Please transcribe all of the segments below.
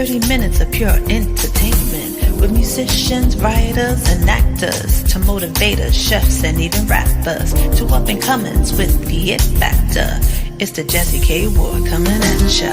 30 minutes of pure entertainment with musicians, writers, and actors to motivators, chefs, and even rappers to up-and-comers with the it factor. It's the Jazzie K.Ward coming at ya.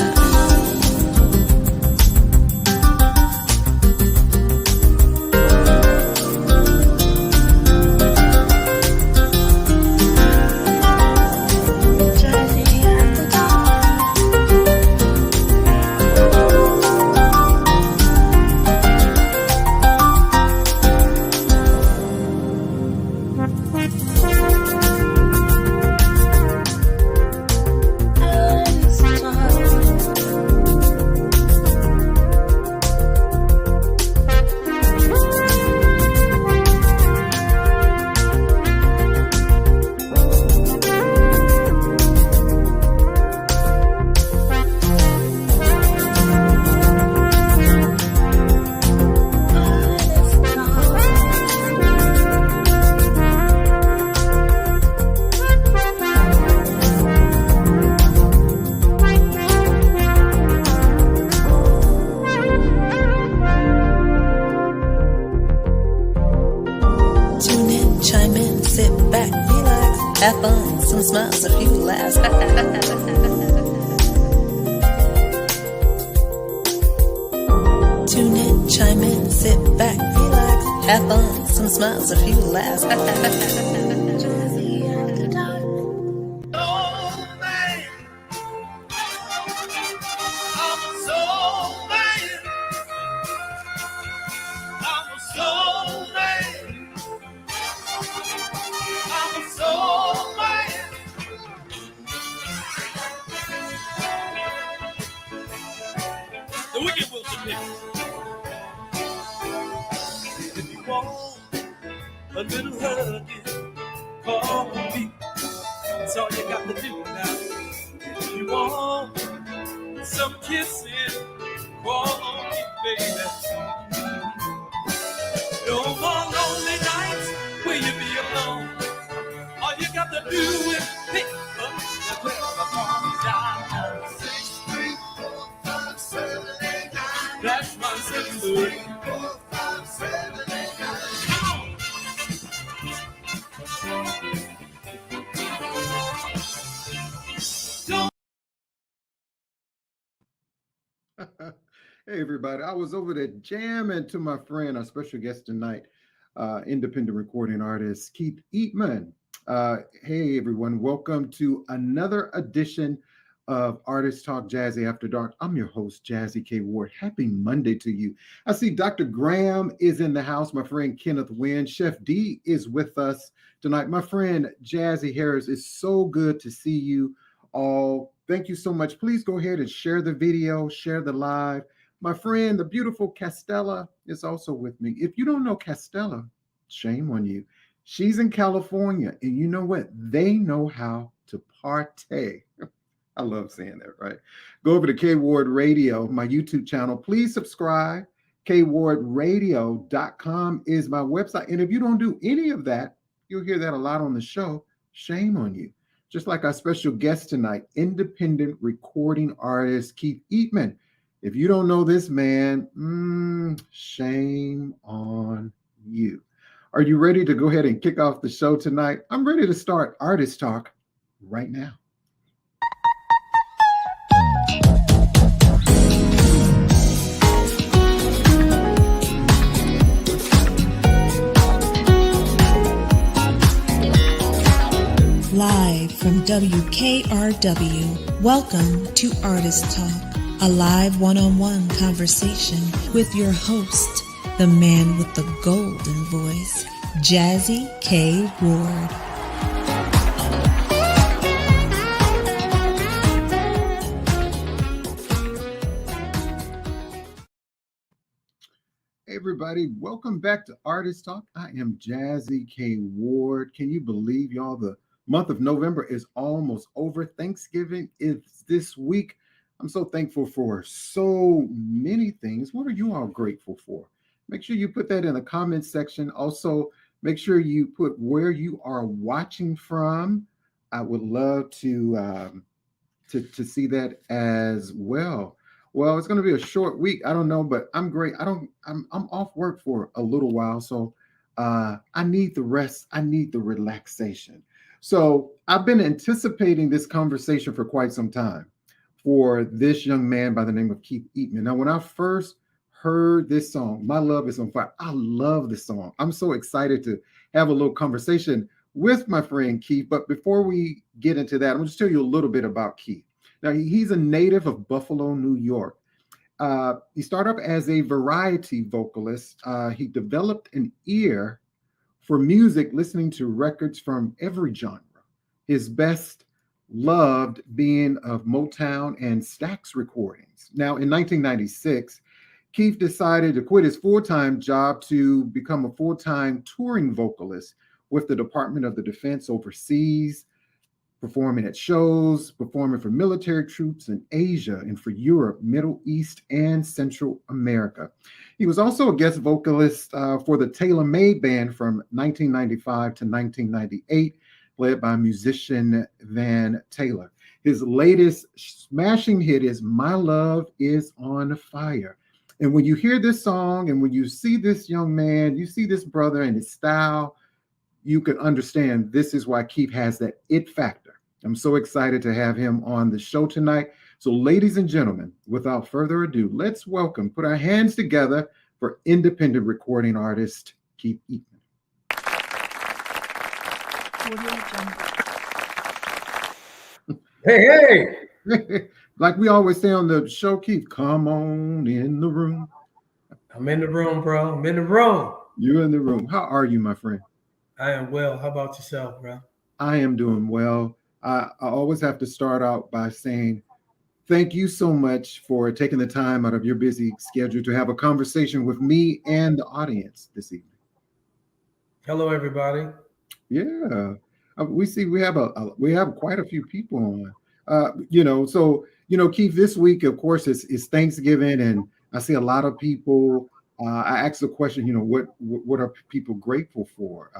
Have fun, some smiles, a few laughs. Tune in, chime in, sit back, relax. Have fun, some smiles, a few laughs. If you want a little hugging, call me. That's all you got to do now. If you want some kissing, call on me, baby. No more lonely nights will you be alone. All you got to do is pick up the telephone, dial 6, 3, 4, 5, 7, 8, 9. That's my 6, 3, 4, 5, 7, 8, 9. Hey everybody, I was over there jamming to my friend, our special guest tonight, independent recording artist Keith Eatmon. Hey everyone, welcome to another edition of Artist Talk Jazzy After Dark. I'm your host, Jazzie K.Ward. Happy Monday to you. I see Dr. Graham is in the house. My friend Kenneth Wynn. Chef D is with us tonight. My friend Jazzy Harris, it's so good to see you all. Thank you so much. Please go ahead and share the video, share the live. My friend, the beautiful Castella, is also with me. If you don't know Castella, shame on you. She's in California, and you know what? They know how to partay. I love saying that, right? Go over to K.Ward Radio, my YouTube channel. Please subscribe. KWardRadio.com is my website. And if you don't do any of that, you'll hear that a lot on the show. Shame on you. Just like our special guest tonight, independent recording artist Keith Eatmon. If you don't know this man, shame on you. Are you ready to go ahead and kick off the show tonight? I'm ready to start Artist Talk right now. Live from WKRW, welcome to Artist Talk, a live one-on-one conversation with your host, the man with the golden voice, Jazzie K.Ward. Hey everybody, welcome back to Artist Talk. I am Jazzie K.Ward. Can you believe, y'all, the month of November is almost over. Thanksgiving is this week. I'm so thankful for so many things. What are you all grateful for? Make sure you put that in the comment section. Also, make sure you put where you are watching from. I would love to see that as well. Well, it's going to be a short week. I don't know, but I'm great. I'm off work for a little while, so I need the rest. I need the relaxation. So I've been anticipating this conversation for quite some time for this young man by the name of Keith Eatman. Now, when I first heard this song, My Love Is on Fire, I love this song. I'm so excited to have a little conversation with my friend Keith. But before we get into that, I'm going to just tell you a little bit about Keith. Now, he's a native of Buffalo, New York. He started off as a variety vocalist. He developed an ear for music, listening to records from every genre. His best loved being of Motown and Stax recordings. Now, in 1996, Keith decided to quit his full-time job to become a full-time touring vocalist with the Department of the Defense overseas, performing at shows, performing for military troops in Asia and for Europe, Middle East, and Central America. He was also a guest vocalist for the Taylor Made Band from 1995 to 1998, led by musician Van Taylor. His latest smashing hit is My Love Is on Fire. And when you hear this song and when you see this young man, you see this brother and his style, you can understand this is why Keith has that it factor. I'm so excited to have him on the show tonight. So, ladies and gentlemen, without further ado, let's put our hands together for independent recording artist Keith Eatman. Hey, Like we always say on the show, Keith, come on in the room. I'm in the room, bro. I'm in the room. You're in the room. How are you, my friend? I am well. How about yourself, bro? I am doing well. I always have to start out by saying thank you so much for taking the time out of your busy schedule to have a conversation with me and the audience this evening. Hello, everybody. Yeah, we see we have quite a few people on. Keith, this week, of course, is Thanksgiving, and I see a lot of people. I asked the question, what are people grateful for?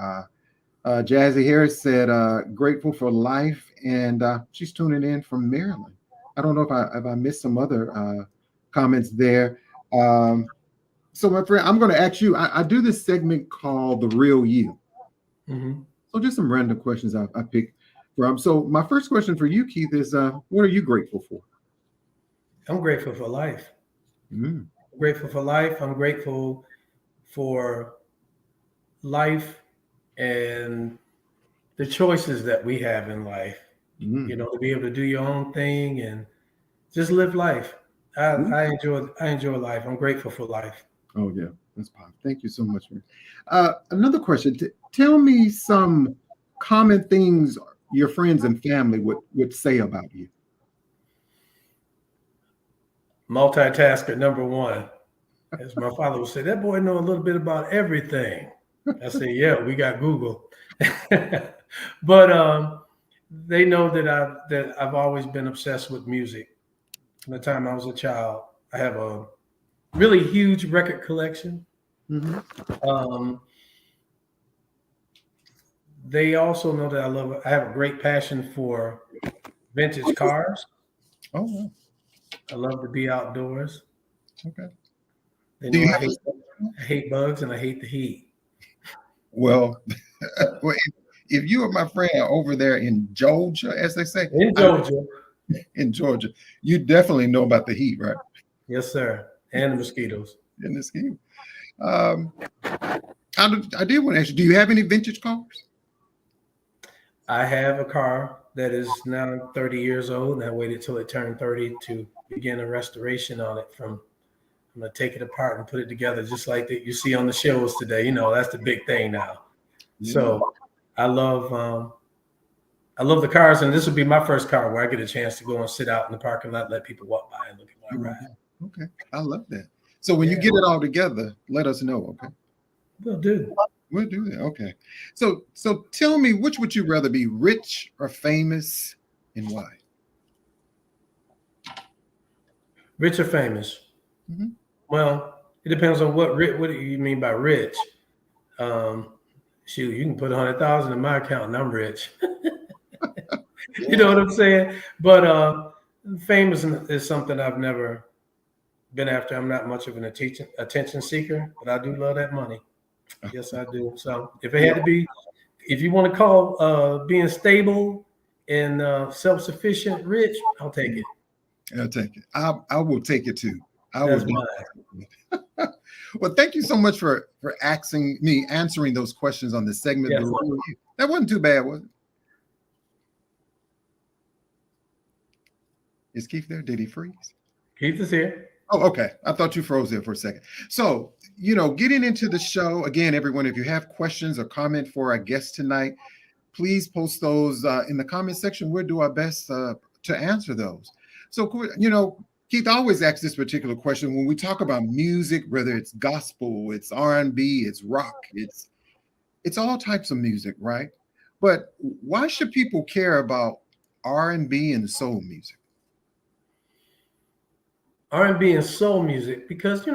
Jazzie Harris said, grateful for life, and she's tuning in from Maryland. I don't know if I missed some other comments there. So, my friend, I'm going to ask you, I do this segment called The Real You. Mm-hmm. So just some random questions I picked from. So my first question for you, Keith, is what are you grateful for? I'm grateful for life. Mm. I'm grateful for life. I'm grateful for life and the choices that we have in life. Mm. To be able to do your own thing and just live life. I enjoy life. I'm grateful for life. Oh yeah, that's positive. Thank you so much, man. Another question. Tell me some common things your friends and family would say about you. Multitasker number one. As my father would say, that boy know a little bit about everything. I say, yeah, we got Google. But they know that I've always been obsessed with music. From the time I was a child, I have a really huge record collection. Mm-hmm. They also know that I have a great passion for vintage cars. Oh, wow. I love to be outdoors. Okay. They know I hate bugs and I hate the heat. Well, if you are my friend over there in Georgia, as they say, in Georgia, you definitely know about the heat, right? Yes, sir. And the mosquitoes. And the heat. I did want to ask you, do you have any vintage cars? I have a car that is now 30 years old, and I waited till it turned 30 to begin a restoration on it. I'm going to take it apart and put it together just like that you see on the shows today. That's the big thing now. Yeah. So I love the cars, and this will be my first car where I get a chance to go and sit out in the parking lot, let people walk by and look at my ride. Okay, I love that. So when you get it all together, let us know, okay? We'll do. We'll do that, okay. So tell me, which would you rather be, rich or famous, and why? Rich or famous? Mm-hmm. Well, it depends on what do you mean by rich? Shoot, you can put 100,000 in my account and I'm rich. You know what I'm saying? But famous is something I've never been after. I'm not much of an attention seeker, but I do love that money. Yes, I do. So if it had to be, if you want to call being stable and self-sufficient rich, I'll take it. I'll take it. I will take it too. That's mine. Well, thank you so much for answering those questions on this segment. Yes. That wasn't too bad, was it? Is Keith there? Did he freeze? Keith is here. Oh, okay. I thought you froze there for a second. So, getting into the show, again, everyone, if you have questions or comment for our guest tonight, please post those in the comment section. We'll do our best to answer those. So, Keith, I always ask this particular question when we talk about music, whether it's gospel, it's R&B, it's rock, it's all types of music, right? But why should people care about R&B and soul music? R&B and soul music, because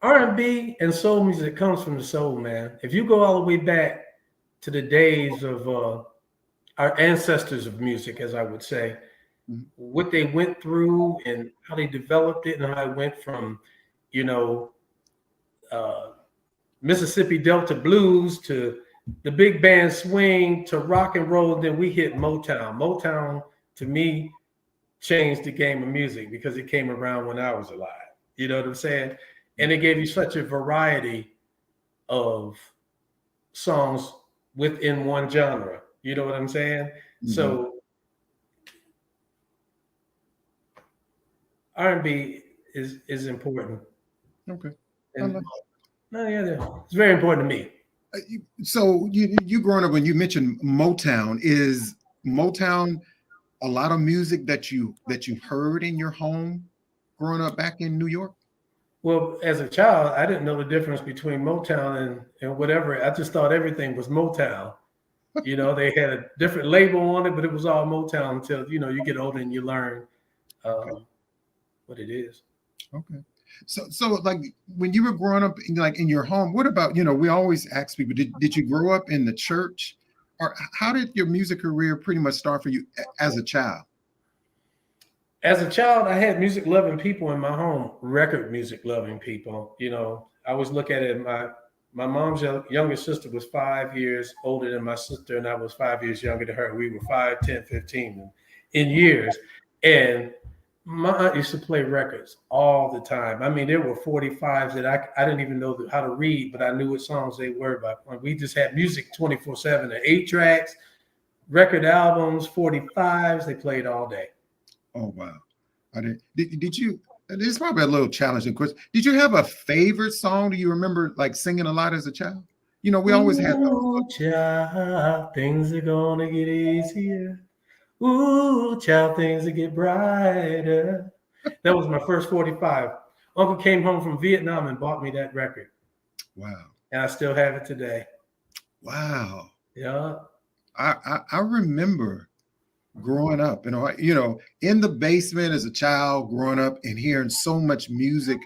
R&B and soul music comes from the soul, man. If you go all the way back to the days of our ancestors of music, as I would say, what they went through and how they developed it, and how it went from, Mississippi Delta blues to the big band swing to rock and roll. Then we hit Motown. Motown, to me, changed the game of music because it came around when I was alive. You know what I'm saying? And it gave you such a variety of songs within one genre. You know what I'm saying? Mm-hmm. So R&B is important. Okay. And, it's very important to me. So you growing up, when you mentioned Motown, is Motown a lot of music that you heard in your home growing up back in New York? Well, as a child, I didn't know the difference between Motown and whatever. I just thought everything was Motown. They had a different label on it, but it was all Motown until, you get older and you learn what it is. Okay. So like when you were growing up in your home, what about, we always ask people, did you grow up in the church? Or how did your music career pretty much start for you as a child? As a child, I had music-loving people in my home, record music-loving people. I always look at it, my mom's youngest sister was 5 years older than my sister, and I was 5 years younger than her. We were 5, 10, 15 in years. And my aunt used to play records all the time. I mean, there were 45s that I didn't even know how to read, but I knew what songs they were by. We just had music 24/7, and 8 tracks, record albums, 45s. They played all day. Oh wow! Did you? This is probably a little challenging question. Did you have a favorite song? Do you remember like singing a lot as a child? We always had those. Child, things are gonna get easier. Ooh, child, things that get brighter. That was my first 45. Uncle came home from Vietnam and bought me that record. Wow. And I still have it today. Wow. Yeah. I remember growing up, in the basement as a child, growing up and hearing so much music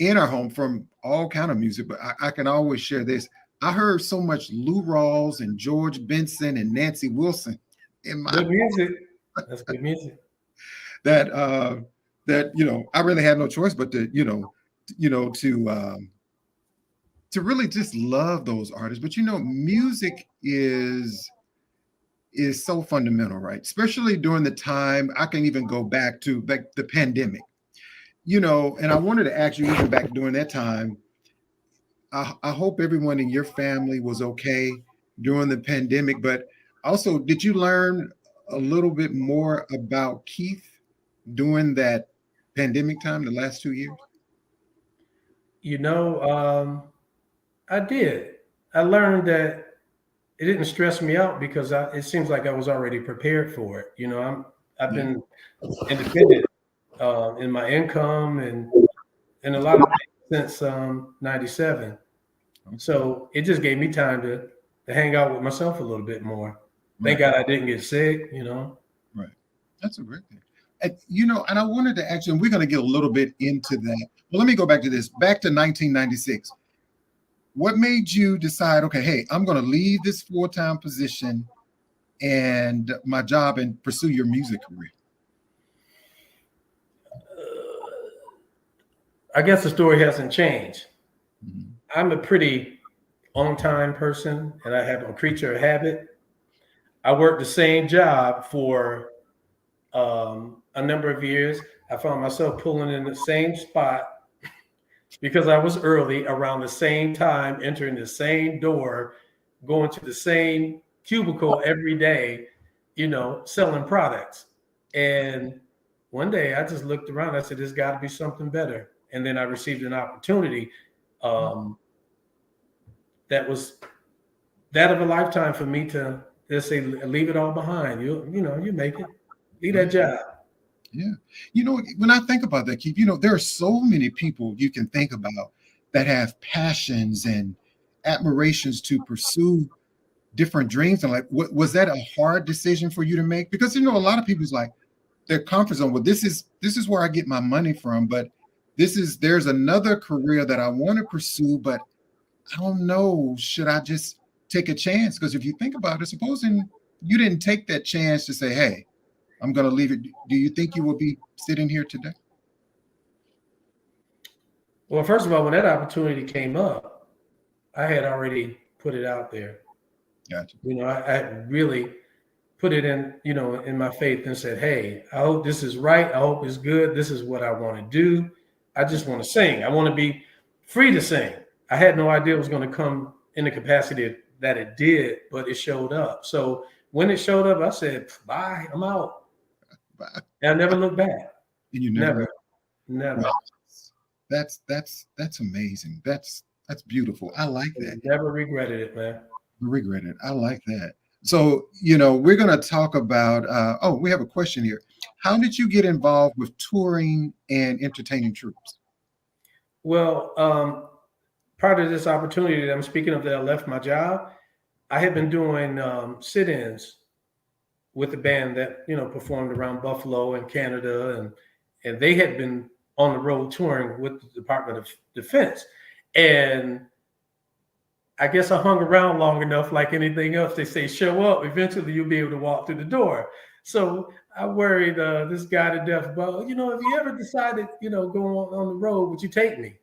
in our home, from all kind of music. But I can always share this. I heard so much Lou Rawls and George Benson and Nancy Wilson. Good music. That's good music. That I really had no choice but to really just love those artists. But music is so fundamental, right? Especially during the time, I can even go back to the pandemic. And I wanted to ask you, even back during that time, I hope everyone in your family was okay during the pandemic, but also, did you learn a little bit more about Keith during that pandemic time, the last 2 years? I did. I learned that it didn't stress me out because it seems like I was already prepared for it. I've been independent in my income and a lot of things since 97. So it just gave me time to hang out with myself a little bit more. Thank God I didn't get sick, Right. That's a great thing. And, and I wanted to actually, we're going to get a little bit into that. But let me go back to this, back to 1996. What made you decide, okay, hey, I'm going to leave this full-time position and my job and pursue your music career? I guess the story hasn't changed. Mhm. I'm a pretty on-time person, and I have a creature of habit. I worked the same job for a number of years. I found myself pulling in the same spot because I was early around the same time, entering the same door, going to the same cubicle every day, selling products. And one day I just looked around. I said, there's got to be something better. And then I received an opportunity um, that was that of a lifetime for me to just say, leave it all behind. You make it. Leave that job. Yeah. When I think about that, Keith, there are so many people you can think about that have passions and admirations to pursue different dreams. And like, was that a hard decision for you to make? Because, a lot of people's like, their comfort zone, well, this is where I get my money from, but there's another career that I want to pursue, but I don't know, should I just take a chance? Because if you think about it, supposing you didn't take that chance to say, hey, I'm going to leave it. Do you think you will be sitting here today? Well, first of all, when that opportunity came up, I had already put it out there. Gotcha. I really put it in my faith and said, hey, I hope this is right. I hope it's good. This is what I want to do. I just want to sing. I want to be free to sing. I had no idea it was going to come in the capacity that it did, but it showed up. So when it showed up, I said, bye, I'm out. Bye. And I never looked back. And you Never. Wow. That's amazing. That's beautiful. I like that. Never regretted it, man. Regret it. I like that. So, we're going to talk about, we have a question here. How did you get involved with touring and entertaining troops? Well, part of this opportunity that I'm speaking of that I left my job, I had been doing sit-ins with the band that, performed around Buffalo and Canada. And they had been on the road touring with the Department of Defense. And I guess I hung around long enough, like anything else. They say, show up. Eventually, you'll be able to walk through the door. So I worried this guy to death about, if you ever decided, go on the road, would you take me?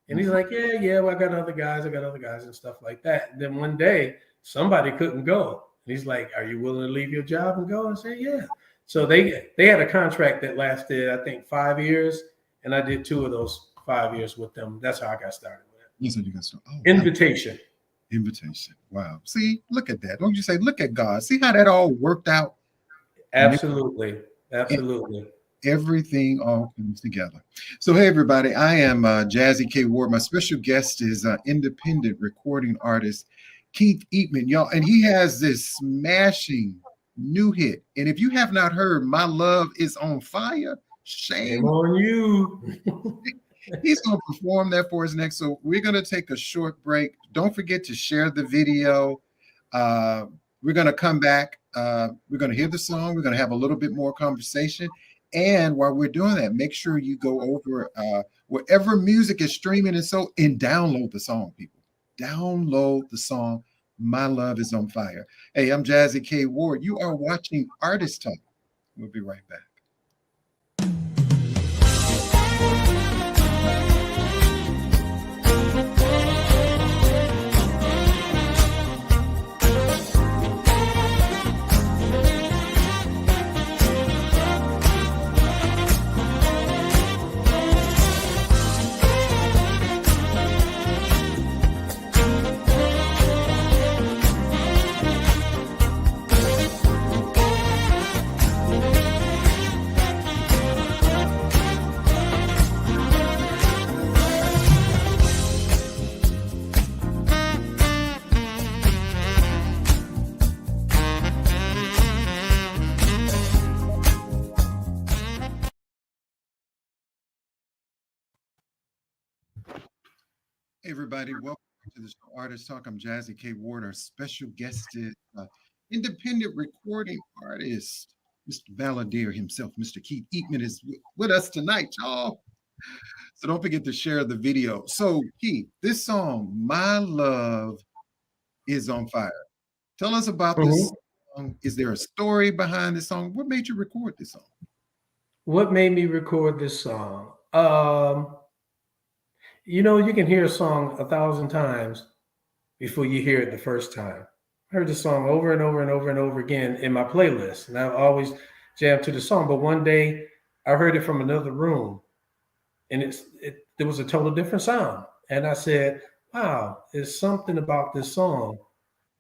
And he's like, yeah, well, I got other guys and stuff like that. And then one day, somebody couldn't go. And he's like, are you willing to leave your job and go? And say, yeah. So they had a contract that lasted, I think, 5 years. And I did 2 of those 5 years with them. That's how I got started with it. You said you got started. Oh, Invitation. Wow. Invitation. Wow. See, look at that. Don't you say, look at God. See how that all worked out? Absolutely. Everything all comes together. So, hey, everybody. I am Jazzie K.Ward. My special guest is independent recording artist Keith Eatmon, y'all. And he has this smashing new hit. And if you have not heard My Love Is on Fire, shame on you. He's going to perform that for us next. So we're going to take a short break. Don't forget to share the video. We're going to come back. We're going to hear the song. We're going to have a little bit more conversation. And while we're doing that, make sure you go over wherever music is streaming and download the song, people. Download the song, My Love Is on Fire. Hey, I'm Jazzie K.Ward. You are watching Artist Talk. We'll be right back. Hey, everybody, welcome to the show, Artist Talk. I'm Jazzie K.Ward. Our special guest is independent recording artist, Mr. Balladeer himself. Mr. Keith Eatmon is with us tonight, y'all. So don't forget to share the video. So, Keith, this song, My Love Is on Fire. Tell us about this song. Is there a story behind this song? What made you record this song? What made me record this song? You know, you can hear a song 1,000 times before you hear it the first time. I heard the song over and over and over and over again in my playlist, and I always jam to the song. But one day, I heard it from another room, and there was a total different sound. And I said, "Wow, there's something about this song.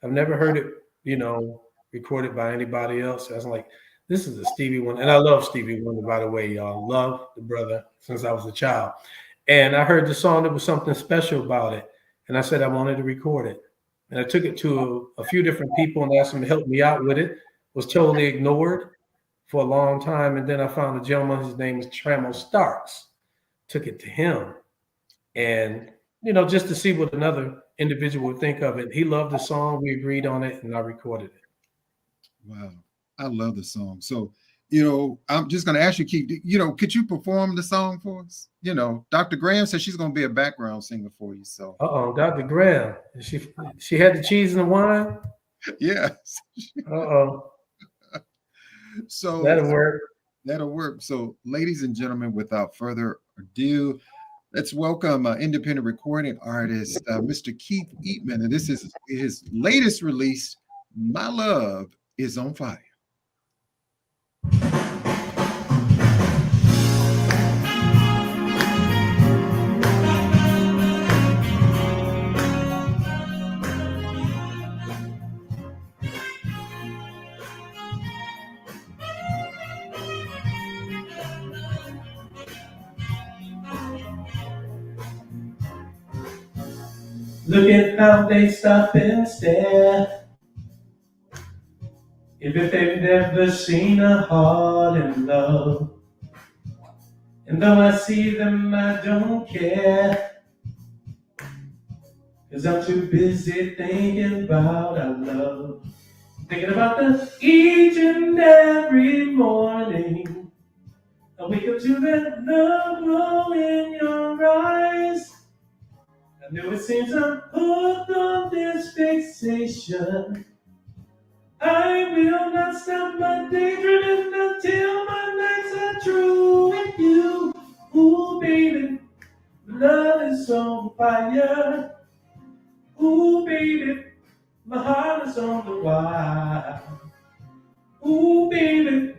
I've never heard it, you know, recorded by anybody else." I was like, "This is a Stevie Wonder," and I love Stevie Wonder, by the way, y'all. Love the brother since I was a child. And I heard the song. There was something special about it, and I said I wanted to record it. And I took it to a few different people and asked them to help me out with it. Was totally ignored for a long time, and then I found a gentleman. His name is Trammell Starks. Took it to him, and just to see what another individual would think of it. He loved the song. We agreed on it, and I recorded it. Wow. I love the song. So, I'm just going to ask you, Keith, could you perform the song for us? Dr. Graham says she's going to be a background singer for you. So, Dr. Graham. She had the cheese and the wine? yes. So that'll work. That'll work. So, ladies and gentlemen, without further ado, let's welcome independent recording artist, Mr. Keith Eatmon. And this is his latest release, My Love is on Fire. Look at how they stop and stare. If they've never seen a heart in love. And though I see them, I don't care. 'Cause I'm too busy thinking about our love. Thinking about each and every morning. I wake up to that love glow in your eyes. I know it seems I'm hooked on this fixation. I will not stop my daydreaming until my nights are true with you. Ooh, baby, love is on fire. Ooh, baby, my heart is on the wire. Ooh, baby,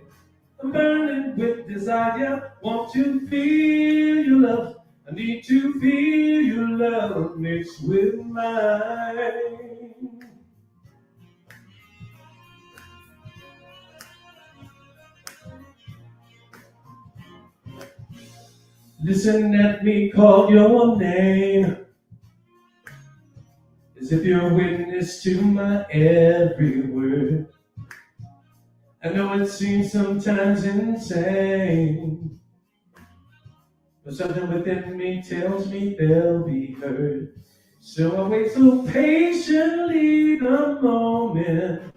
I'm burning with desire. Want to feel your love. I need to feel your love mixed with mine. Listen at me call your name, as if you're a witness to my every word. I know it seems sometimes insane, but something within me tells me they'll be heard. So I wait so patiently the moment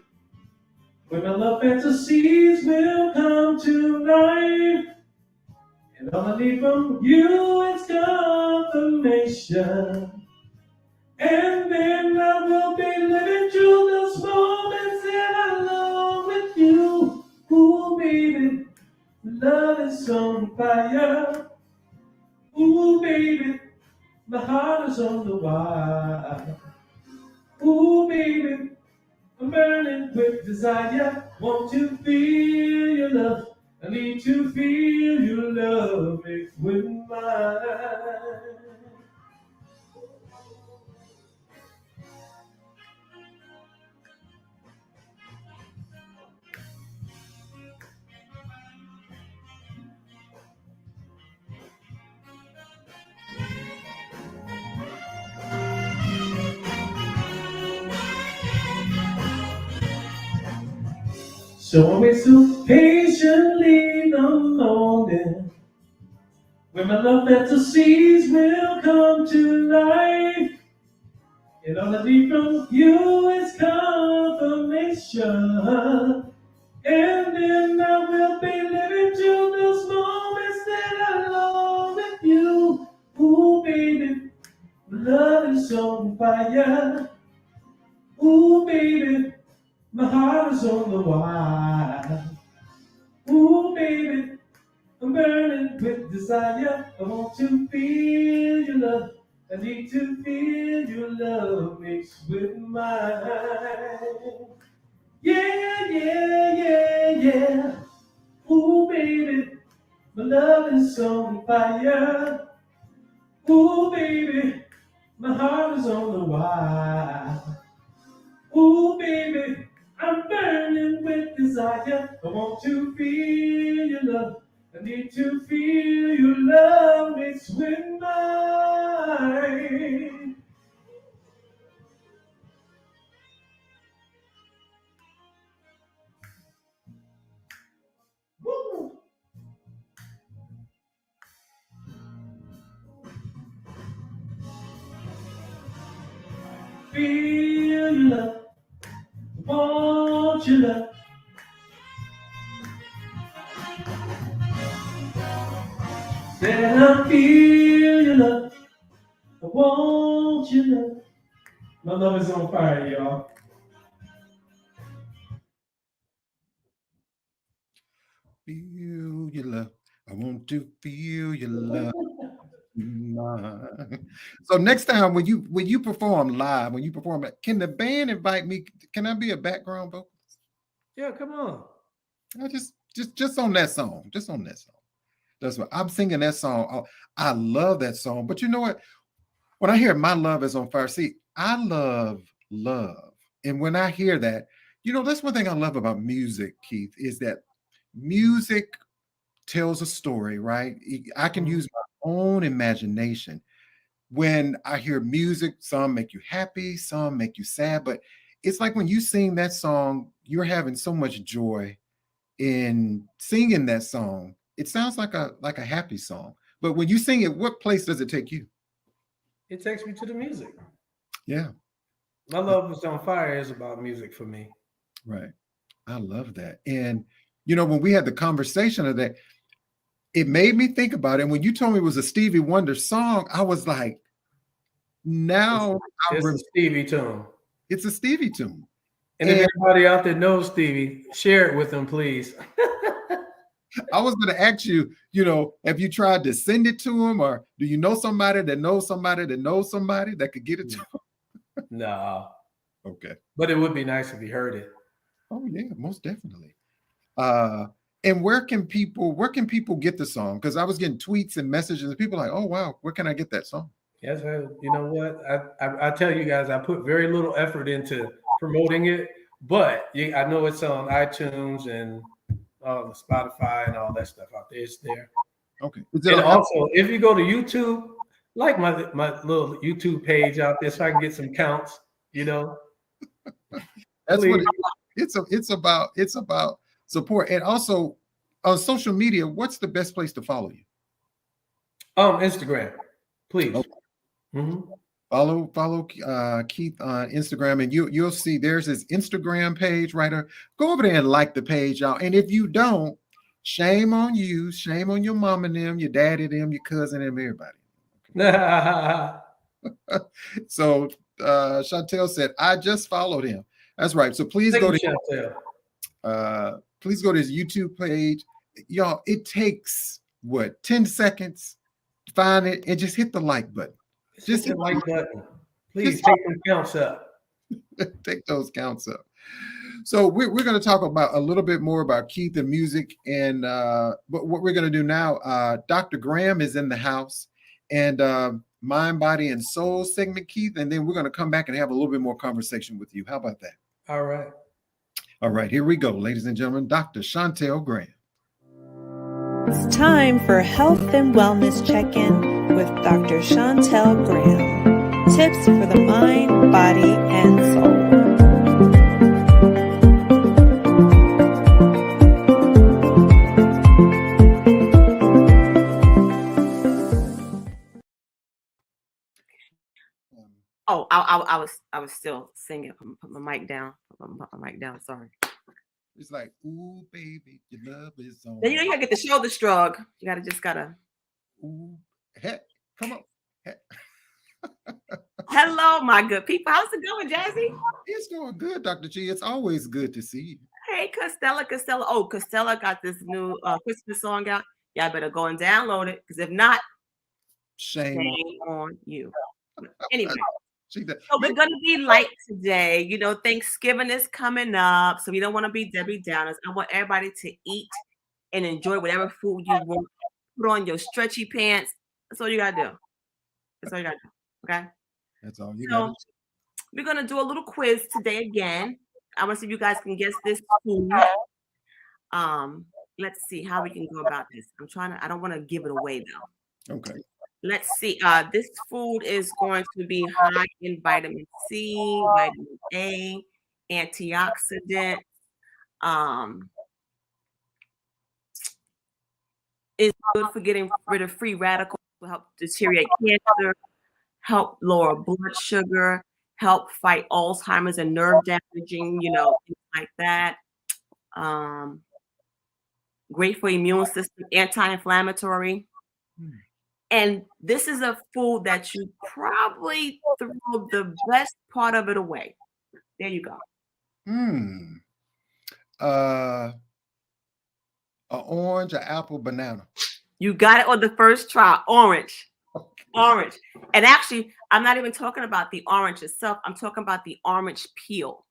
when my love fantasies will come to life. And all I need from you is confirmation. And then I will be living through those moments that I love with you. Ooh, baby, love is on fire. Ooh, baby, my heart is on the wire. Ooh, baby, I'm burning with desire. Want to feel your love. I need to feel your love mixed with mine. So I wait so patiently the moment when my love fantasies will come to life. And all I need from you is confirmation. And then I will be living through those moments that I love with you. Ooh, baby, love is on fire. Ooh, baby, my heart is on the wire. Ooh, baby, I'm burning with desire. I want to feel your love. I need to feel your love mixed with mine. Yeah, yeah, yeah, yeah. Ooh, baby, my love is on fire. Ooh, baby, my heart is on the wire. Ooh, baby, I'm burning with desire. I want to feel your love. I need to feel your love mixed with mine. Woo! Feel your love. Want your love. Then I feel your love. I want your love. My love is on fire, y'all. Feel your love. I want to feel your love. So next time when you perform live, when you perform, can the band invite me? Can I be a background vocal? Yeah, come on. I just on that song, just on that song. That's what I'm singing that song. Oh, I love that song. But you know what? When I hear "My Love Is on Fire," see, I love love, and when I hear that, that's one thing I love about music, Keith, is that music tells a story, right? I can Mhm. use my own imagination. When I hear music, some make you happy, some make you sad, but it's like when you sing that song, you're having so much joy in singing that song. It sounds like a happy song. But when you sing it, what place does it take you? It takes me to the music. Yeah, My love is on fire is about music for me. right. I love that. And when we had the conversation of that, it made me think about it. And when you told me it was a Stevie Wonder song, I was like, It's, now it's a Stevie tune. it's a Stevie tune. And if And anybody out there knows Stevie, share it with them, please. I was going to ask you, have you tried to send it to him, or do you know somebody that knows somebody that knows somebody that could get it to him? No. Okay. But it would be nice if he heard it. Oh yeah, most definitely. Uh, and where can people get the song? Because I was getting tweets and messages, and people like, oh wow, where can I get that song? Yes, you know what? I tell you guys, I put very little effort into promoting it, but I know it's on iTunes and Spotify and all that stuff out there. It's there. Okay. Is it And on also, if you go to YouTube, like my little YouTube page out there, so I can get some counts. That's what Please. it's about support. And also on social media, what's the best place to follow you? Instagram, please. Okay. Hmm. Follow Keith on Instagram, and you'll see there's his Instagram page right there. Go over there and like the page, y'all. And if you don't, shame on you, shame on your mom and them, your daddy them, your cousin them, everybody. So Chantel said, I just followed him. That's right. So please Thank go you, to his YouTube page. Y'all, it takes what 10 seconds to find it and just hit the like button. Just hit the like button. Please Just take them counts up. take those counts up. So we're going to talk about a little bit more about Keith and music, and but what we're going to do now, Dr. Graham is in the house, and Mind, Body, and Soul segment, Keith, and then we're going to come back and have a little bit more conversation with you. How about that? All right. All right, here we go, ladies and gentlemen. Dr. Chantel Graham. It's time for Health and Wellness Check-In with Dr. Chantel Graham. Tips for the mind, body, and soul. Oh, I was still singing. Put my mic down. Put my mic down. Sorry. It's like, ooh, baby, your love is on. Then you gotta get the shoulder shrug. You gotta. Ooh, heck, come on. Heck. Hello, my good people. How's it going, Jazzie? It's going good, Dr. G. It's always good to see you. Hey, Costello. Oh, Costello got this new Christmas song out. Y'all better go and download it, because if not, Shame shame on you. Anyway, She did. so we're gonna be light today. You know, Thanksgiving is coming up, so we don't want to be Debbie Downers. I want everybody to eat and enjoy whatever food you want. Put on your stretchy pants. That's all you gotta do. That's all you gotta do. Okay. That's all you So got. we're gonna do a little quiz today again. I want to see if you guys can guess this food. Let's see how we can go about this. I don't want to give it away though. Okay. Let's see. This food is going to be high in vitamin C, vitamin A, antioxidant. It's good for getting rid of free radicals, will help deteriorate cancer, help lower blood sugar, help fight Alzheimer's and nerve damaging, things like that. Great for immune system, anti-inflammatory. And this is a food that you probably throw the best part of it away. There you go. An orange, an apple, banana. You got it on the first try. Orange. Okay. Orange. And actually, I'm not even talking about the orange itself. I'm talking about the orange peel.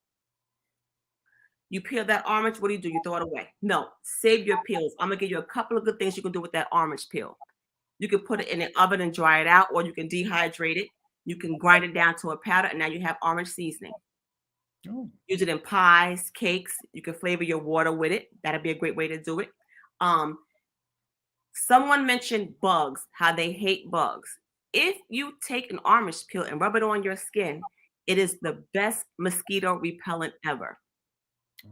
You peel that orange, what do? You throw it away. No, save your peels. I'm going to give you a couple of good things you can do with that orange peel. You can put it in the oven and dry it out, or you can dehydrate it. You can grind it down to a powder, and now you have orange seasoning. Oh. Use it in pies, cakes. You can flavor your water with it. That'd be a great way to do it. Someone mentioned bugs, how they hate bugs. If you take an orange peel and rub it on your skin, it is the best mosquito repellent ever. Oh.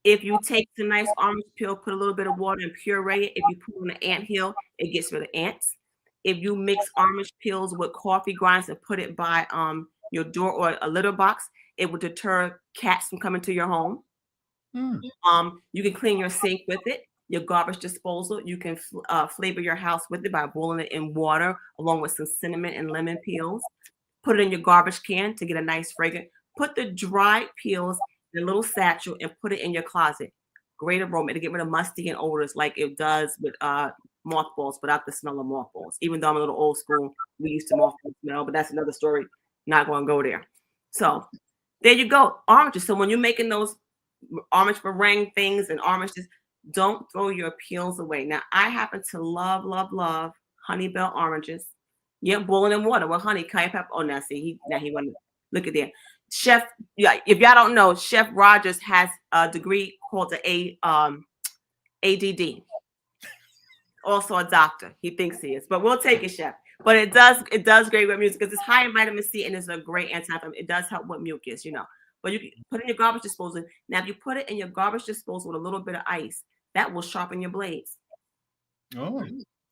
If you take the nice orange peel, put a little bit of water and puree it. If you put on an anthill, it gets rid of ants. If you mix orange peels with coffee grinds and put it by your door or a litter box, it will deter cats from coming to your home. You can clean your sink with it. Your garbage disposal, you can flavor your house with it by boiling it in water along with some cinnamon and lemon peels. Put it in your garbage can to get a nice fragrance. Put the dried peels in a little satchel and put it in your closet. Great aroma to get rid of musty and odors like it does with mothballs without the smell of mothballs. Even though I'm a little old school, we used to mothball smell, but that's another story. Not going to go there. So there you go. Oranges. So when you're making those orange meringue things and oranges, don't throw your peels away. Now, I happen to love, love, love honey bell oranges. Yeah, boiling in water with honey, cayenne pepper. Oh, now see, he went. Look at there. Chef, yeah, if y'all don't know, Chef Rogers has a degree called the ADD. Also a doctor. He thinks he is, but we'll take it, Chef. But it does great with mucus because it's high in vitamin C and it's a great anti-inflammatory. It does help with mucus, But you can put it in your garbage disposal. Now, if you put it in your garbage disposal with a little bit of ice, that will sharpen your blades. Oh.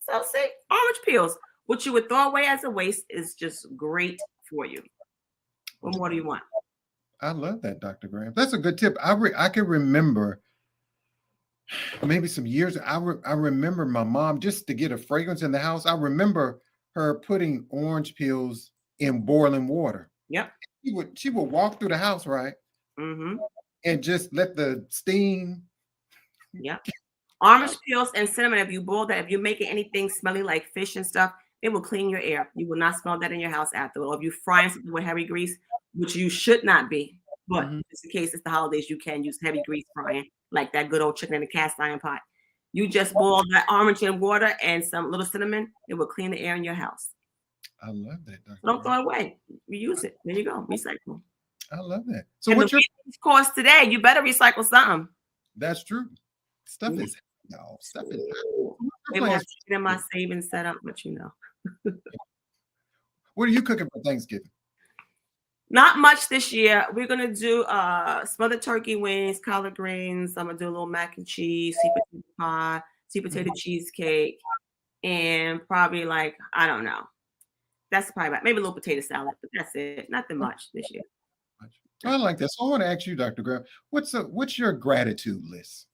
So say orange peels, what you would throw away as a waste, is just great for you. What more do you want? I love that, Dr. Graham. That's a good tip. I can remember maybe some years. I remember my mom, just to get a fragrance in the house. I remember her putting orange peels in boiling water. Yep. She would walk through the house, right? Mm-hmm. And just let the steam. Yeah. Orange peels and cinnamon, if you boil that, if you're making anything smelly like fish and stuff, it will clean your air. You will not smell that in your house after. Or if you fry something with heavy grease, which you should not be, but just in case it's the holidays, you can use heavy grease frying, like that good old chicken in a cast iron pot. You just boil that orange in water and some little cinnamon, it will clean the air in your house. I love that, Dr. So don't throw it away. Reuse it. There you go. Recycle. I love that. So and what's your course today? You better recycle something. That's true. Stuff is stuff is Maybe I should get in my savings set up, but What are you cooking for Thanksgiving? Not much this year. We're gonna do smothered turkey wings, collard greens. I'm gonna do a little mac and cheese, sweet potato pie, sweet potato cheesecake, and probably I don't know. That's probably about maybe a little potato salad, but that's it. Nothing much this year. I like that. So I want to ask you, Dr. Graham, what's your gratitude list?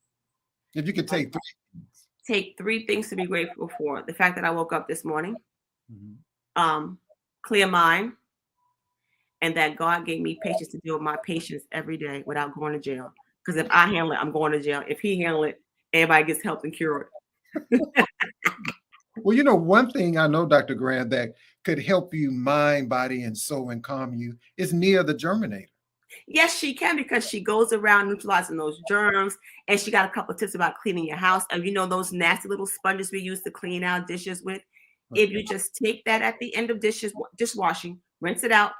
If you could take 3 things. Take 3 things to be grateful for. The fact that I woke up this morning, clear mind, and that God gave me patience to deal with my patients every day without going to jail. Because if I handle it, I'm going to jail. If he handle it, everybody gets helped and cured. Well, one thing I know, Dr. Graham, that could help you mind, body, and soul and calm you is Nia the Germinator. Yes, she can, because she goes around neutralizing those germs, and she got a couple of tips about cleaning your house. And you know those nasty little sponges we use to clean our dishes with? If you just take that at the end of dishwashing, rinse it out,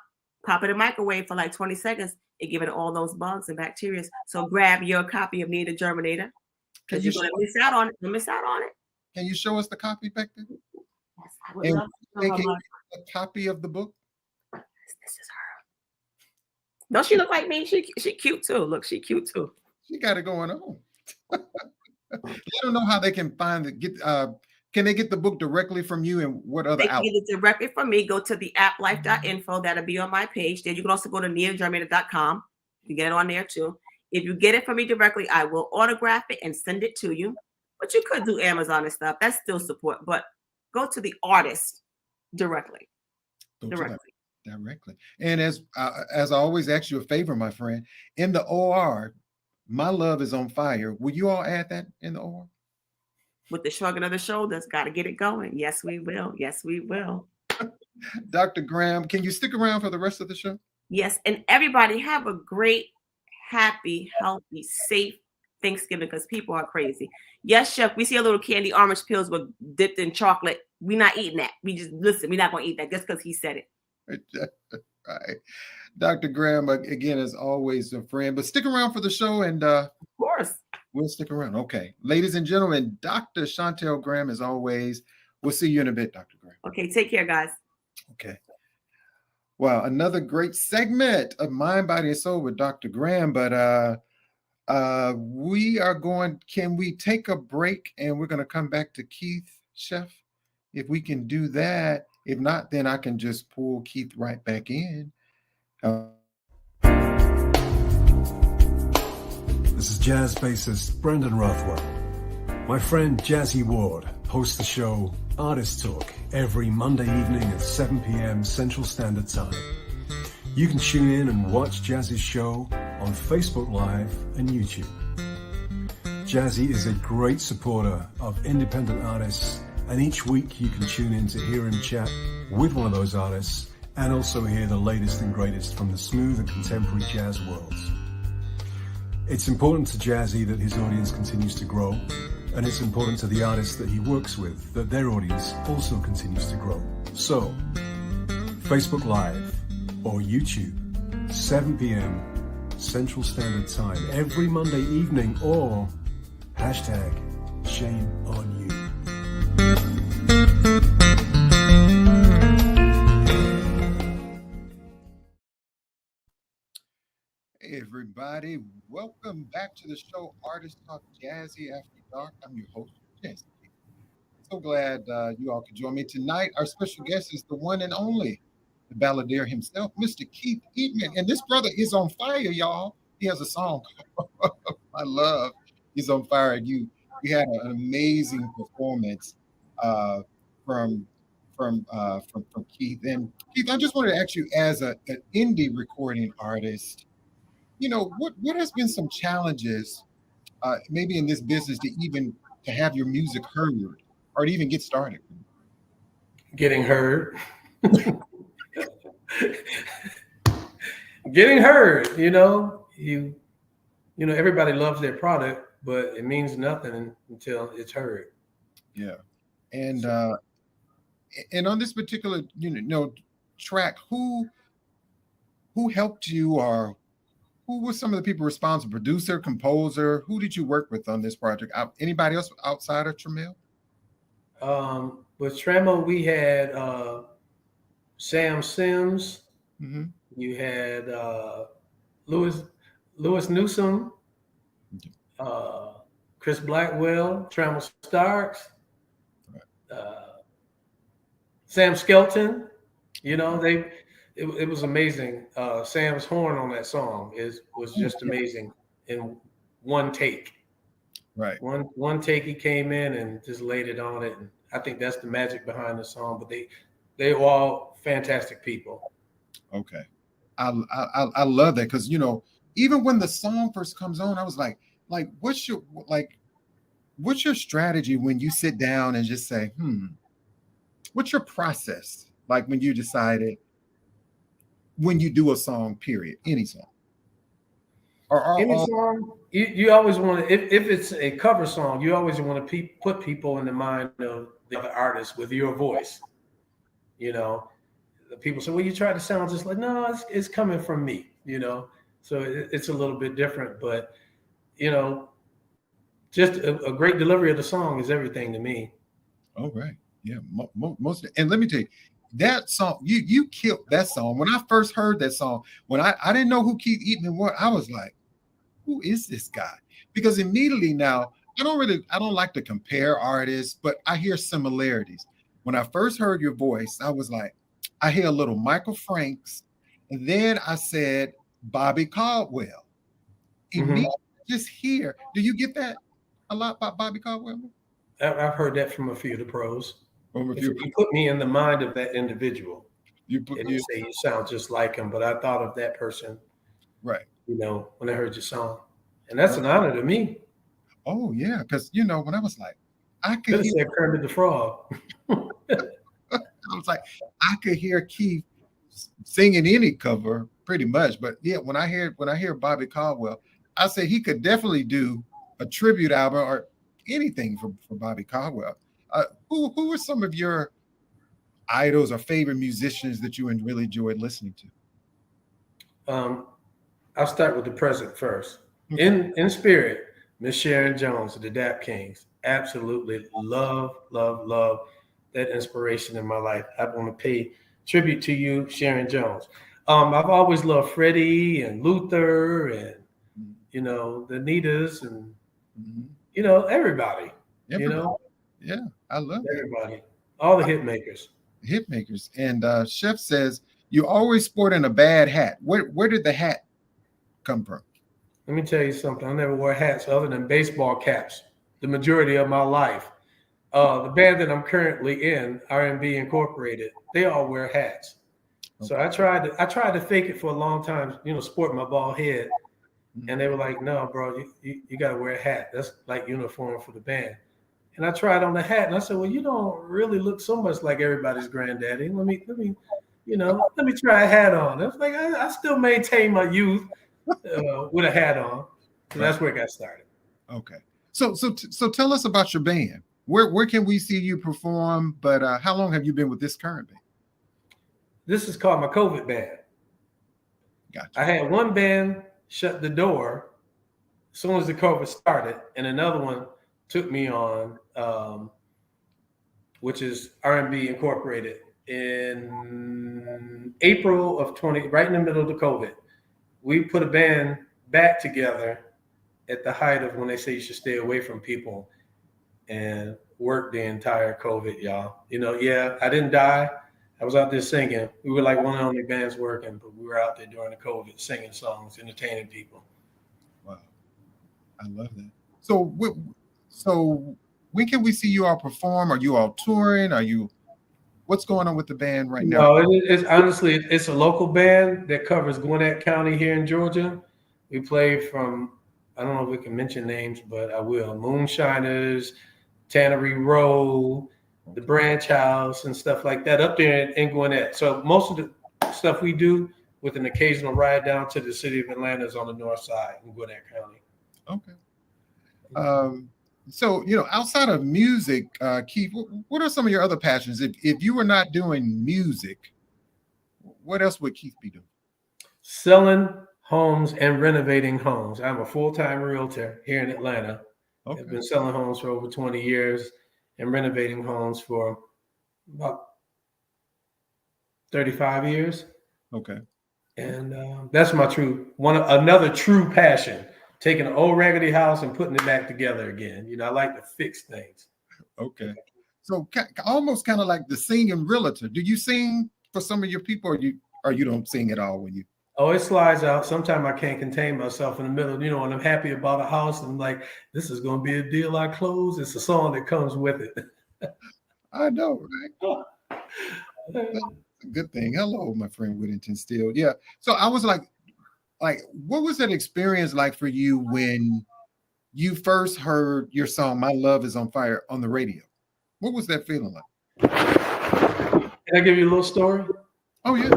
pop it in the microwave for like 20 seconds, it give it all those bugs and bacteria. So grab your copy of Nia the Germinator, because you're going to miss out on it. You'll miss out on it. Can you show us the copy, Becton? Yes, I would And love to know how much. a copy of the book? This is her. Don't she look like me? She cute too. Look, she cute too. She got it going on. Let them know how they can find can they get the book directly from you, and what other They can outlets? get it directly from me. Go to the applife.info. That'll be on my page. Then you can also go to niagerminator.com. You get it on there too. If you get it from me directly, I will autograph it and send it to you. But you could do Amazon and stuff. That's still support. But go to the artist directly. Directly. And as I always ask you a favor, my friend, in the OR, My Love Is on Fire. Will you all add that in the OR? With the shrugging of the shoulders, got to get it going. Yes, we will. Yes, we will. Dr. Graham, can you stick around for the rest of the show? Yes, and everybody have a great, happy, healthy, safe Thanksgiving, because people are crazy. Yes, Chef, we see a little candy orange pills with dipped in chocolate. We're not eating that. We're not going to eat that just because he said it. Right. Dr. Graham, again, as always, a friend, but stick around for the show, and of course, we'll stick around. Okay. Ladies and gentlemen, Dr. Chantel Graham, as always. We'll see you in a bit, Dr. Graham. Okay, take care, guys. Okay. Wow, another great segment of Mind, Body, and Soul with Dr. Graham, but can we take a break, and we're going to come back to Keith, Chef? If we can do that. If not, then I can just pull Keith right back in. This is jazz bassist Brendan Rothwell. My friend Jazzie Ward hosts the show Artist Talk every Monday evening at 7 p.m. Central Standard Time. You can tune in and watch Jazzie's show on Facebook Live and YouTube. Jazzie is a great supporter of independent artists, and each week you can tune in to hear him chat with one of those artists and also hear the latest and greatest from the smooth and contemporary jazz worlds. It's important to Jazzie that his audience continues to grow, and it's important to the artists that he works with that their audience also continues to grow. So, Facebook Live or YouTube, 7 p.m. Central Standard Time every Monday evening, or hashtag shame on you. Hey everybody, welcome back to the show Artist Talk Jazzy After Dark. I'm your host, Jazzy. So glad you all could join me tonight. Our special guest is the one and only, the balladeer himself, Mr. Keith Eatmon. And this brother is on fire, y'all. He has a song called My Love Is on Fire. You had an amazing performance from Keith. And Keith, I just wanted to ask you, as an indie recording artist, what has been some challenges maybe in this business to have your music heard or to even get started? Getting heard. Getting heard, everybody loves their product, but it means nothing until it's heard. Yeah. And on this particular track, who helped you, or who were some of the people responsible? Producer, composer? Who did you work with on this project? Anybody else outside of Tramiel? With Tramo, we had Sam Sims. Mm-hmm. You had Louis Newsom, Chris Blackwell, Trammell Starks, Sam Skelton. It was amazing. Sam's horn on that song was just amazing in one take. Right. One take, he came in and just laid it on it. And I think that's the magic behind the song. But they were all fantastic people. Okay. I love that, because even when the song first comes on, I was like what's your strategy when you sit down and just say, what's your process? Like when you decided when you do a song, period, any song. Any song, you always want to, if it's a cover song, you always want to put people in the mind of the other artist with your voice. You know, the people say, well, you try to sound just like, no, it's coming from me, you know. So it's a little bit different, but, you know, just a great delivery of the song is everything to me. Oh, right. Yeah. Most, and let me tell you, that song, you killed that song. When I first heard that song, when I didn't know who Keith Eatmon was, I was like, who is this guy? Because immediately now, I don't like to compare artists, but I hear similarities. When I first heard your voice, I was like, I hear a little Michael Franks, and then I said Bobby Caldwell. Immediately, just here. Do you get that a lot about Bobby Caldwell? I've heard that from a few of the pros. If you put me in the mind of that individual, you say you sound just like him, but I thought of that person, right? You know, when I heard your song, and that's an honor to me. Oh yeah, because you know when I was like, I could hear Kermit the Frog. I was like, I could hear Keith singing any cover pretty much, but yeah, when I hear Bobby Caldwell, I say he could definitely do a tribute album or anything for Bobby Caldwell. Who are some of your idols or favorite musicians that you really enjoyed listening to? I'll start with the present first. Okay. In spirit, Miss Sharon Jones of the Dap Kings. Absolutely love that inspiration in my life. I want to pay tribute to you, Sharon Jones. I've always loved Freddie and Luther and, you know, the Nitas and, you know, everybody. You know? Yeah, I love everybody. That. All the hit makers. Hit makers. And Chef says, you always sporting a bad hat. Where did the hat come from? Let me tell you something. I never wore hats other than baseball caps the majority of my life. The band that I'm currently in, R&B Incorporated, they all wear hats. Okay. So I tried to fake it for a long time, you know, sport my bald head. And they were like, no, bro, you got to wear a hat. That's like uniform for the band. And I tried on the hat and I said, well, you don't really look so much like everybody's granddaddy. Let me try a hat on. I was like, I still maintain my youth with a hat on. So that's where it got started. Okay. So tell us about your band. Where can we see you perform? But how long have you been with this current band? This is called my COVID band. Gotcha. I had one band shut the door as soon as the COVID started, and another one took me on, which is R&B Incorporated, in April of 20, right in the middle of the COVID. We put a band back together at the height of when they say you should stay away from people, and worked the entire COVID, y'all. You know, yeah, I didn't die. I was out there singing. We were like one of the only bands working, but we were out there during the COVID singing songs, entertaining people. Wow. I love that. So when can we see you all perform? Are you all touring? What's going on with the band right now? No, it's honestly, it's a local band that covers Gwinnett County here in Georgia. We play from, I don't know if we can mention names, but I will. Moonshiners, Tannery Row, the Branch House, and stuff like that up there in Gwinnett. So most of the stuff we do, with an occasional ride down to the city of Atlanta, is on the north side in Gwinnett County. Okay. So, you know, outside of music, Keith, what are some of your other passions? If you were not doing music, what else would Keith be doing? Selling homes and renovating homes. I'm a full-time realtor here in Atlanta. Okay. I've been selling homes for over 20 years and renovating homes for about 35 years. Okay. And that's my another true passion. Taking an old raggedy house and putting it back together again. You know, I like to fix things. Okay. So almost kind of like the singing realtor. Do you sing for some of your people, or you don't sing at all when you? Oh, it slides out. Sometimes I can't contain myself in the middle. You know, when I'm happy about a house, I'm like, this is going to be a deal I close. It's a song that comes with it. I know, right? That's a good thing. Hello, my friend Whittington Steele. Yeah. So I was like, what was that experience like for you when you first heard your song, My Love Is on Fire, on the radio? What was that feeling like? Can I give you a little story? Oh yeah.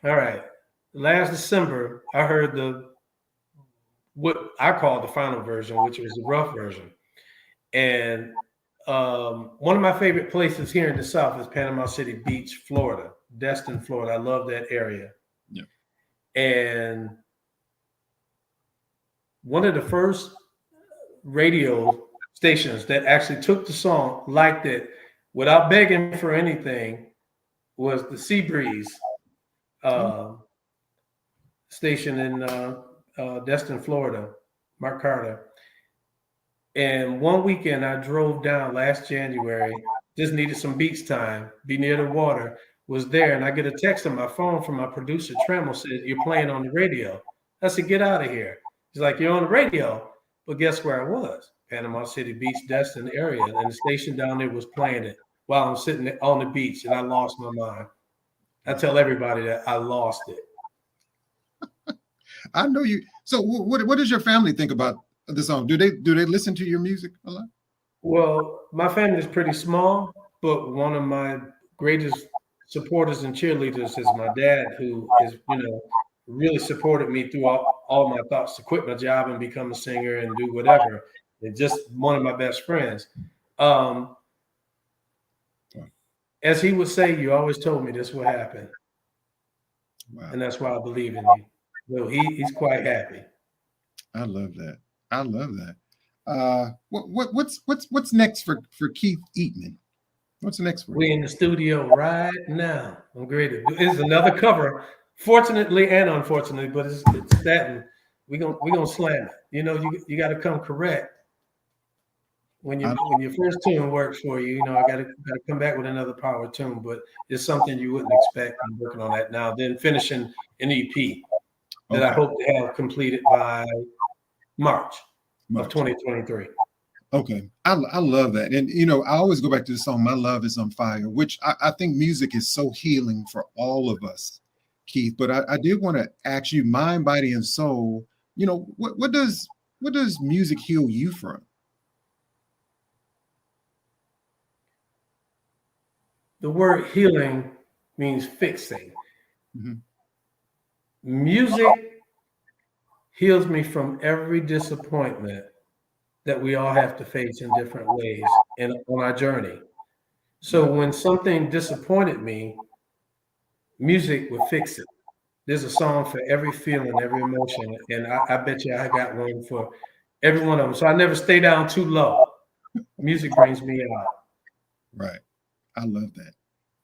All right. Last December, I heard what I call the final version, which was the rough version. And one of my favorite places here in the South is Panama City Beach, Florida, Destin, Florida. I love that area. Yeah. And one of the first radio stations that actually took the song, liked it, without begging for anything, was the Sea Breeze station in Destin, Florida, Mark Carter. And one weekend I drove down last January, just needed some beach time, be near the water, was there, and I get a text on my phone from my producer, Tremel, said, "You're playing on the radio." I said, "Get out of here." He's like, "You're on the radio." But guess where I was? Panama City Beach, Destin area, and the station down there was playing it while I'm sitting on the beach, and I lost my mind. I tell everybody that I lost it. I know you. So what does your family think about the song? Do they listen to your music a lot? Well, my family is pretty small, but one of my greatest supporters and cheerleaders is my dad, who is, really supported me through all my thoughts to quit my job and become a singer and do whatever. And just one of my best friends. As he would say, "You always told me this would happen." Wow. And that's why I believe in you. Well, he's quite happy. I love that. I love that. What's next for Keith Eatmon? What's next for We're you? in the studio right now. I'm great. It's another cover, fortunately and unfortunately, but it's that, and we're gonna slam it. You got to come correct when your first tune works for you. I got to come back with another power tune, but it's something you wouldn't expect. I'm working on that now. Then finishing an EP that I hope to have completed by March of 2023. Okay. I love that. And, I always go back to the song, "My Love Is on Fire," which I think music is so healing for all of us, Keith. But I did want to ask you, mind, body, and soul, what does music heal you from? The word healing means fixing. Mm-hmm. Music heals me from every disappointment that we all have to face in different ways and on our journey. So when something disappointed me, music would fix it. There's a song for every feeling, every emotion, and I bet you I got one for every one of them. So I never stay down too low. Music brings me out. Right. I love that.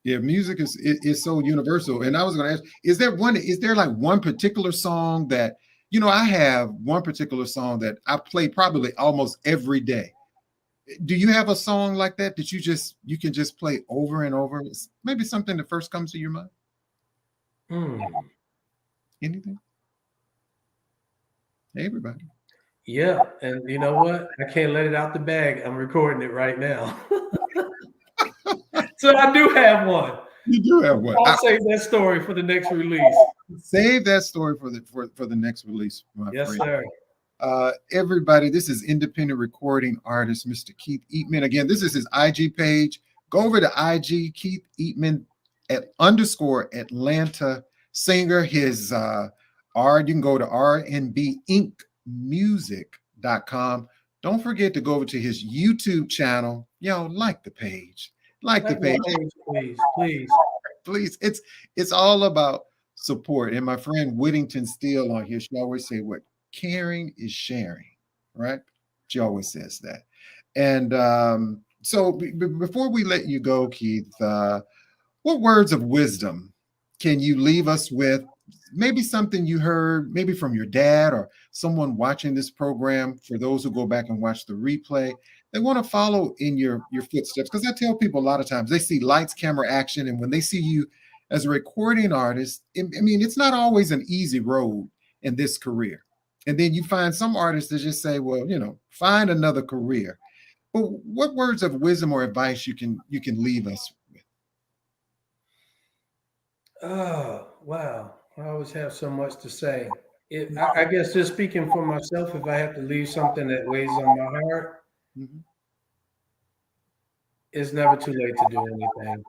Yeah, music is so universal. And I was going to ask, is there like one particular song that, I have one particular song that I play probably almost every day. Do you have a song like that you can just play over and over? Maybe something that first comes to your mind? Anything? Hey, everybody. Yeah, and you know what? I can't let it out the bag. I'm recording it right now. So I do have one. You do have one. I'll save that story for the next release. Save that story for the next release, my yes, friend. sir. Everybody, this is independent recording artist, Mr. Keith Eatmon. Again, this is his IG page. Go over to IG, Keith Eatmon _Atlanta singer. His you can go to rnbinkmusic.com. Don't forget to go over to his YouTube channel. Like the page. Like the page. Please. It's all about support. And my friend Whittington Steele on here, she always say what caring is sharing, right? She always says that. And so before we let you go, Keith, what words of wisdom can you leave us with? Maybe something you heard, maybe from your dad or someone watching this program, for those who go back and watch the replay. They want to follow in your footsteps, because I tell people a lot of times they see lights, camera, action, and when they see you as a recording artist, it's not always an easy road in this career. And then you find some artists that just say, well, find another career. But what words of wisdom or advice you can leave us with? Oh, wow. I always have so much to say. I guess just speaking for myself, if I have to leave something that weighs on my heart, it's never too late to do anything.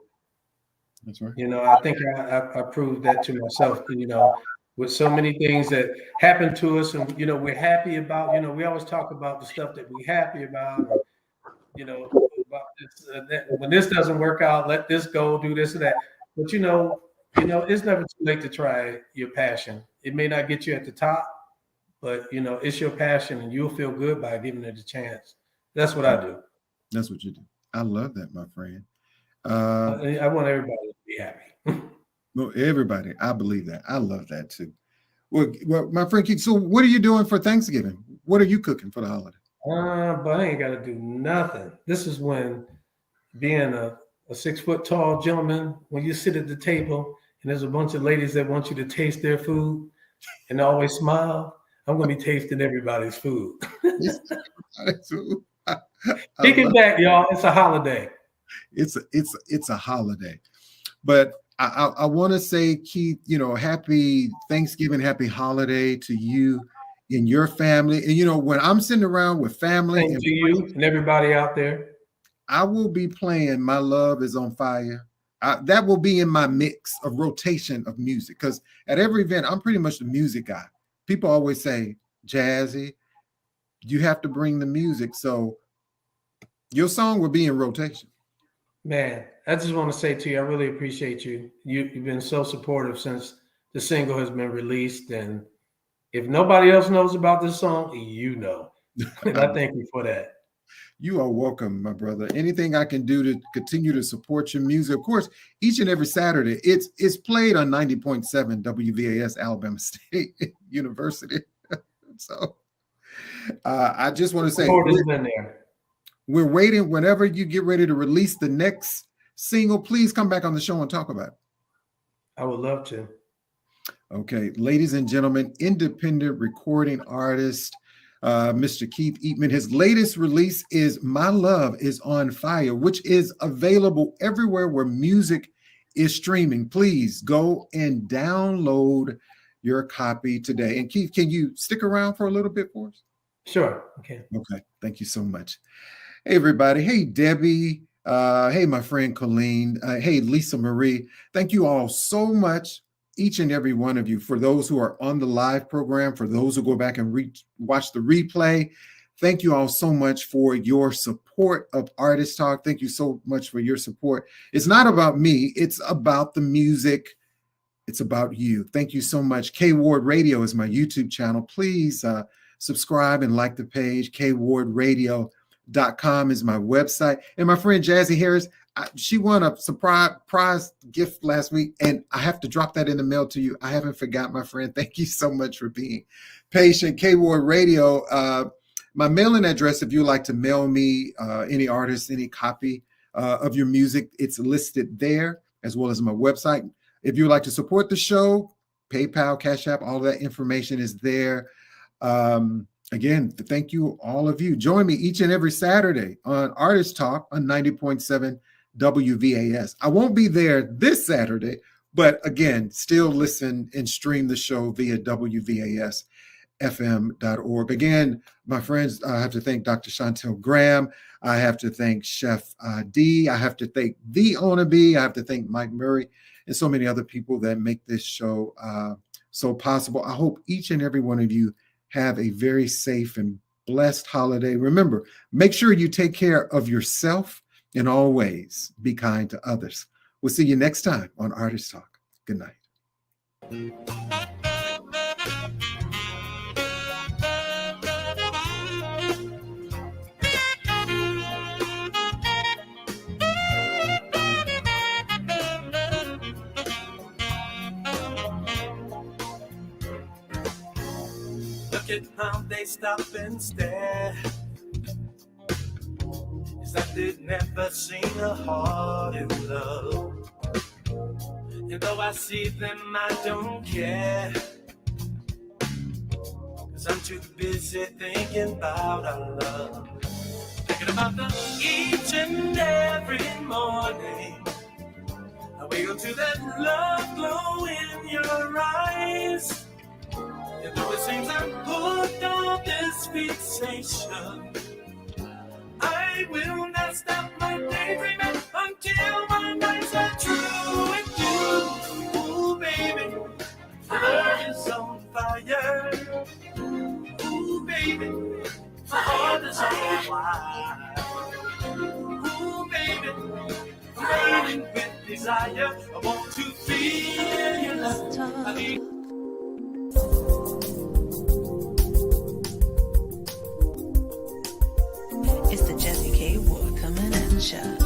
That's right. You know, I think I proved that to myself, you know, with so many things that happen to us and, you know, we're happy about, you know, we always talk about the stuff that we're happy about, or, you know, about this, when this doesn't work out, let this go, do this and that. But, you know, it's never too late to try your passion. It may not get you at the top, but, you know, it's your passion and you'll feel good by giving it a chance. That's what I do. That's what you do. I love that, my friend. I want everybody to be happy. Well, everybody, I believe that. I love that too. Well, my friend Keith, so what are you doing for Thanksgiving? What are you cooking for the holiday? But I ain't got to do nothing. This is when being a 6 foot tall gentleman, when you sit at the table and there's a bunch of ladies that want you to taste their food and always smile, I'm going to be tasting everybody's food. Kick it back, y'all. It's a holiday. It's a holiday. But I want to say, Keith, you know, happy Thanksgiving, happy holiday to you and your family. And, you know, when I'm sitting around with family and to you and everybody out there, I will be playing My Love Is on Fire. That will be in my mix of rotation of music, because at every event, I'm pretty much the music guy. People always say, Jazzie, you have to bring the music. So your song will be in rotation. Man, I just want to say to you, I really appreciate you. You've been so supportive since the single has been released. And if nobody else knows about this song, you know. And I thank you for that. You are welcome, my brother. Anything I can do to continue to support your music. Of course, each and every Saturday, it's played on 90.7 WVAS Alabama State University. So I just want to say, we're waiting. Whenever you get ready to release the next single, please come back on the show and talk about it. I would love to. Okay, ladies and gentlemen, independent recording artist, Mr. Keith Eatmon. His latest release is My Love Is on Fire, which is available everywhere where music is streaming. Please go and download your copy today. And Keith, can you stick around for a little bit for us? Sure. Okay. Okay. Thank you so much. Hey, everybody. Hey, Debbie. Hey, my friend Colleen. Hey, Lisa Marie. Thank you all so much, each and every one of you, for those who are on the live program, for those who go back and watch the replay. Thank you all so much for your support of Artist Talk. Thank you so much for your support. It's not about me. It's about the music. It's about you. Thank you so much. K.Ward Radio is my YouTube channel. Please subscribe and like the page. KWardRadio.com is my website. And my friend Jazzie Harris, she won a surprise gift last week, and I have to drop that in the mail to you. I haven't forgot, my friend. Thank you so much for being patient. K.Ward Radio, my mailing address, if you'd like to mail me any artist, any copy of your music, it's listed there, as well as my website. If you'd like to support the show, PayPal, Cash App, all that information is there. Again, thank you, all of you. Join me each and every Saturday on Artist Talk on 90.7 WVAS. I won't be there this Saturday, but again, still listen and stream the show via WVASFM.org. Again, my friends, I have to thank Dr. Chantel Graham. I have to thank Chef D. I have to thank The Owner B. I have to thank Mike Murray and so many other people that make this show so possible. I hope each and every one of you have a very safe and blessed holiday. Remember, make sure you take care of yourself and always be kind to others. We'll see you next time on Artist Talk. Good night. Look at how they stop and stare, as if they've never seen a heart in love. And though I see them, I don't care, 'cause I'm too busy thinking about our love. Thinking about them each and every morning. I wake up to that love glow in your eyes. And though it seems I'm hooked on this fixation, I will not stop my daydreaming until my nights are true. spirit, burning with desire. I want to feel your love. I need It's the Jazzie K.Ward coming at ya.